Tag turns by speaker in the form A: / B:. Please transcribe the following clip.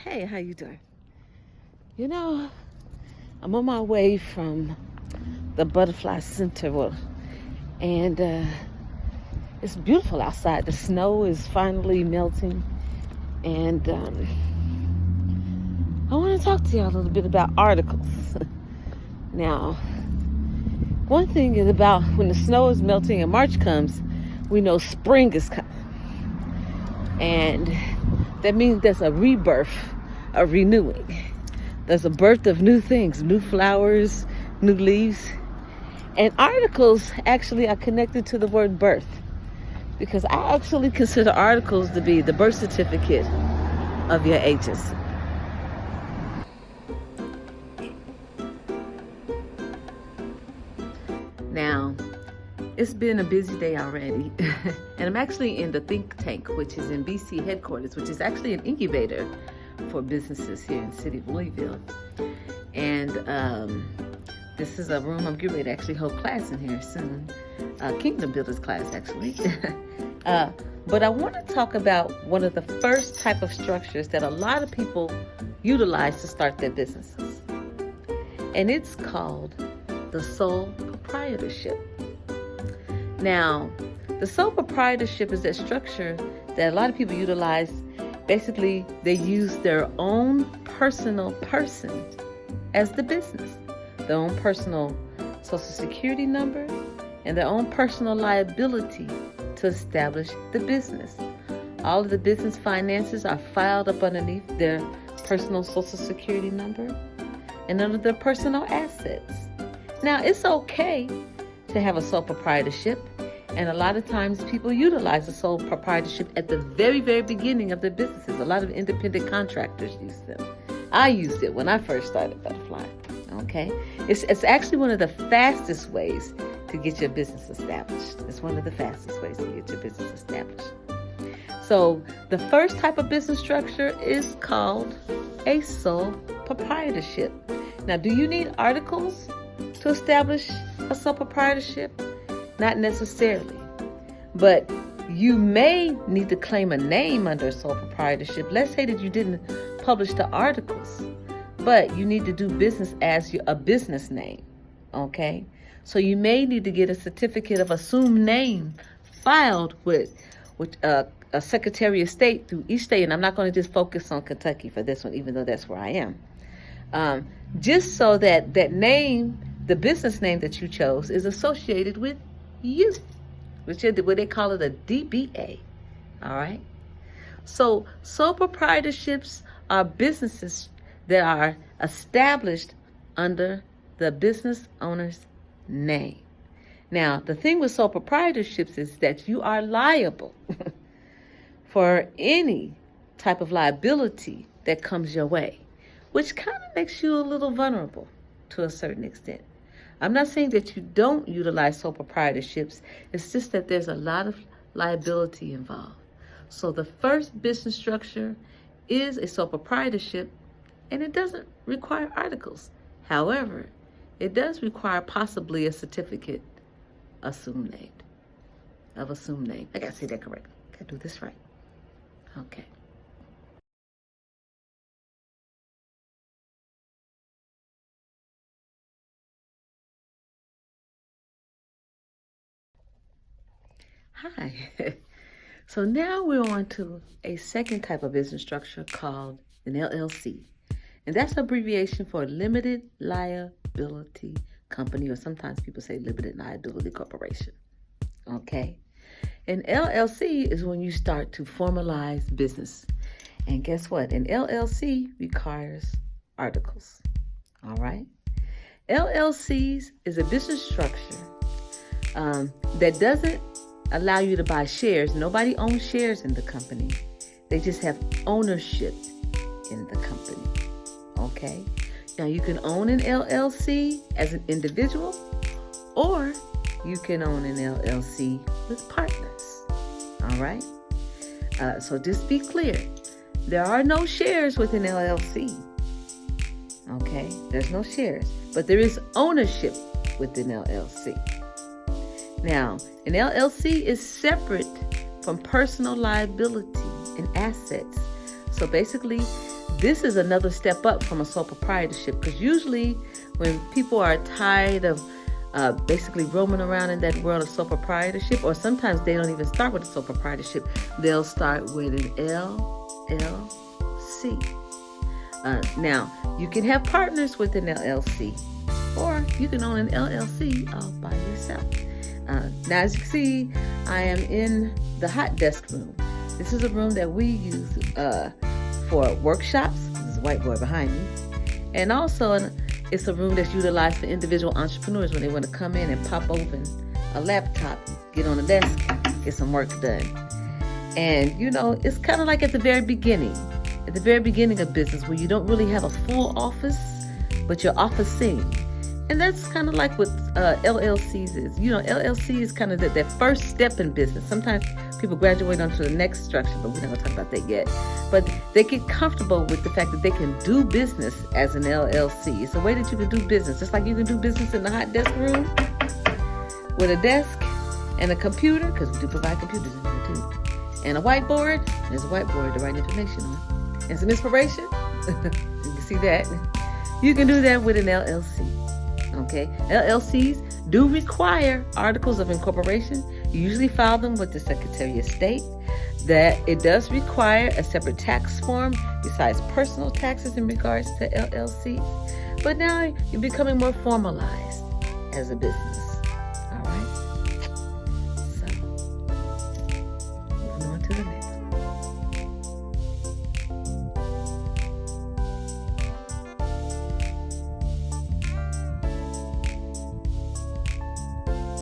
A: Hey, how you doing? You know, I'm on my way from the Butterfly Center, and it's beautiful outside. The snow is finally melting, and I want to talk to you a little bit about articles. Now, one thing is about when the snow is melting and March comes, we know spring is coming, and that means there's a rebirth, a renewing. There's a birth of new things, new flowers, new leaves. And articles actually are connected to the word birth, because I actually consider articles to be the birth certificate of your agency. Now, it's been a busy day already, and I'm actually in the think tank, which is in BC headquarters, which is actually an incubator for businesses here in the city of Louisville. And this is a room I'm getting ready to actually hold class in here soon, Kingdom Builders class actually. But I want to talk about one of the first type of structures that a lot of people utilize to start their businesses. And it's called the sole proprietorship. Now, the sole proprietorship is that structure that a lot of people utilize. Basically, they use their own personal person as the business, their own personal social security number, and their own personal liability to establish the business. All of the business finances are filed up underneath their personal social security number and under their personal assets. Now, it's okay to have a sole proprietorship, and a lot of times people utilize the sole proprietorship at the very, very beginning of their businesses. A lot of independent contractors use them. I used it when I first started Butterfly. Okay? It's actually one of the fastest ways to get your business established. It's one of the fastest ways to get your business established. So the first type of business structure is called a sole proprietorship. Now, do you need articles to establish a sole proprietorship? Not necessarily, but you may need to claim a name under a sole proprietorship. Let's say that you didn't publish the articles, but you need to do business as a business name, okay? So you may need to get a certificate of assumed name filed with a Secretary of State through each state, and I'm not going to just focus on Kentucky for this one, even though that's where I am. Just so that name, the business name that you chose, is associated with you, which is what they call it, a DBA. All right. So sole proprietorships are businesses that are established under the business owner's name. Now, the thing with sole proprietorships is that you are liable for any type of liability that comes your way, which kind of makes you a little vulnerable to a certain extent. I'm not saying that you don't utilize sole proprietorships. It's just that there's a lot of liability involved. So the first business structure is a sole proprietorship, and it doesn't require articles. However, it does require possibly a certificate of assumed name. I gotta say that correctly. Gotta do this right. Okay. Hi. So now we're on to a second type of business structure called an LLC. And that's abbreviation for Limited Liability Company, or sometimes people say Limited Liability Corporation. Okay? An LLC is when you start to formalize business. And guess what? An LLC requires articles. All right? LLCs is a business structure that doesn't allow you to buy shares. Nobody owns shares in the company. They just have ownership in the company. Okay? Now, you can own an LLC as an individual, or you can own an LLC with partners. All right? So just be clear. There are no shares with an LLC. Okay? There's no shares. But there is ownership with an LLC. Now, an LLC is separate from personal liability and assets. So basically, this is another step up from a sole proprietorship, because usually when people are tired of basically roaming around in that world of sole proprietorship, or sometimes they don't even start with a sole proprietorship, they'll start with an LLC. Now, you can have partners with an LLC, or you can own an LLC all by yourself. Now, as you can see, I am in the hot desk room. This is a room that we use for workshops. There's a whiteboard behind me. And also, it's a room that's utilized for individual entrepreneurs when they want to come in and pop open a laptop, get on a desk, get some work done. And, it's kind of like at the very beginning of business, where you don't really have a full office, but you're officing. And that's kind of like what LLCs is. LLC is kind of that first step in business. Sometimes people graduate onto the next structure, but we're not going to talk about that yet. But they get comfortable with the fact that they can do business as an LLC. It's a way that you can do business, just like you can do business in the hot desk room with a desk and a computer, because we do provide computers in there too, and a whiteboard. There's a whiteboard to write information on, and some inspiration. You can see that. You can do that with an LLC. Okay, LLCs do require articles of incorporation. You usually file them with the Secretary of State. That it does require a separate tax form besides personal taxes in regards to LLCs. But now you're becoming more formalized as a business.